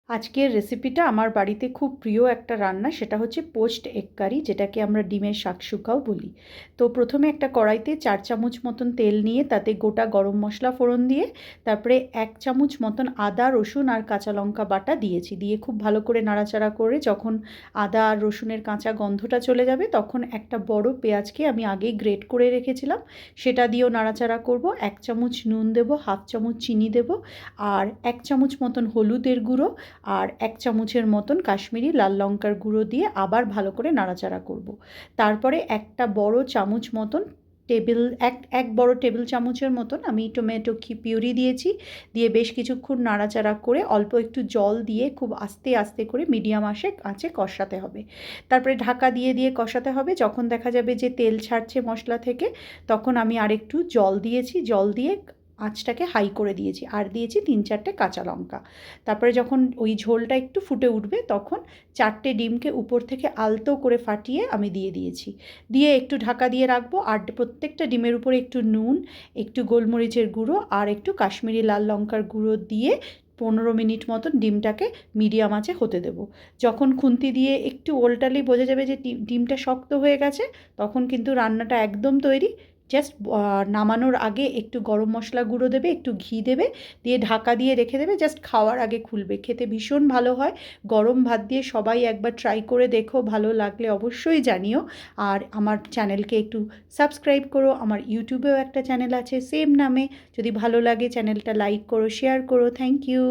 আজকের রেসিপিটা আমার বাড়িতে খুব প্রিয় একটা রান্না, সেটা হচ্ছে পোচড এগ কারি, যেটাকে আমরা ডিমের শাকশুকাও বলি। তো প্রথমে একটা কড়াইতে 4 চামচ মতন তেল নিয়ে তাতে গোটা গরম মশলা ফোড়ন দিয়ে তারপরে 1 চামচ মতন আদা রসুন আর কাঁচা লঙ্কা বাটা দিয়েছি, দিয়ে খুব ভালো করে নাড়াচাড়া করে যখন আদা আর রসুনের কাঁচা গন্ধটা চলে যাবে তখন একটা বড় পেঁয়াজকে আমি আগেই গ্রেট করে রেখেছিলাম সেটা দিয়েও নাড়াচাড়া করব। 1 চামচ নুন দেবো, হাফ চামচ চিনি দেবো আর 1 চামচ মতন হলুদের গুঁড়ো আর 1 চামচের মতন কাশ্মীরি লাল লঙ্কার গুঁড়ো দিয়ে আবার ভালো করে নাড়াচাড়া করব। তারপরে একটা বড় চামচ মতন এক বড় টেবিল চামচের মতন আমি টমেটো পিউরি দিয়েছি, দিয়ে বেশ কিছুক্ষণ নাড়াচাড়া করে অল্প একটু জল দিয়ে খুব আস্তে আস্তে করে মিডিয়াম আঁচে কষাতে হবে। তারপরে ঢাকা দিয়ে দিয়ে কষাতে হবে। যখন দেখা যাবে যে তেল ছাড়ছে মশলা থেকে তখন আমি আরেকটু জল দিয়েছি, জল দিয়ে আঁচটাকে হাই করে দিয়েছি আর দিয়েছি 3-4টে কাঁচা লঙ্কা। তারপরে যখন ওই ঝোলটা একটু ফুটে উঠবে তখন 4টে ডিমকে উপর থেকে আলতো করে ফাটিয়ে আমি দিয়ে দিয়েছি, দিয়ে একটু ঢাকা দিয়ে রাখবো। আর প্রত্যেকটা ডিমের উপরে একটু নুন, একটু গোলমরিচের গুঁড়ো আর একটু কাশ্মীরি লাল লঙ্কার গুঁড়ো দিয়ে 15 মিনিট মতন ডিমটাকে মিডিয়াম আঁচে হতে দেবো। যখন খুন্তি দিয়ে একটু ওল্টালেই বোঝা যাবে যে ডিমটা শক্ত হয়ে গেছে তখন কিন্তু রান্নাটা একদম তৈরি। জাস্ট নামানোর আগে একটু গরম মশলা গুঁড়ো দেবে, একটু ঘি দেবে, দিয়ে ঢাকা দিয়ে রেখে দেবে, জাস্ট খাওয়ার আগে খুলবে। খেতে ভীষণ ভালো হয়। গরম ভাত দিয়ে সবাই একবার ট্রাই করে দেখো, ভালো লাগলে অবশ্যই জানিও। আর আমার চ্যানেলকে একটু সাবস্ক্রাইব করো। আমার ইউটিউবেও একটা চ্যানেল আছে সেম নামে, যদি ভালো লাগে চ্যানেলটা লাইক করো, শেয়ার করো। Thank you.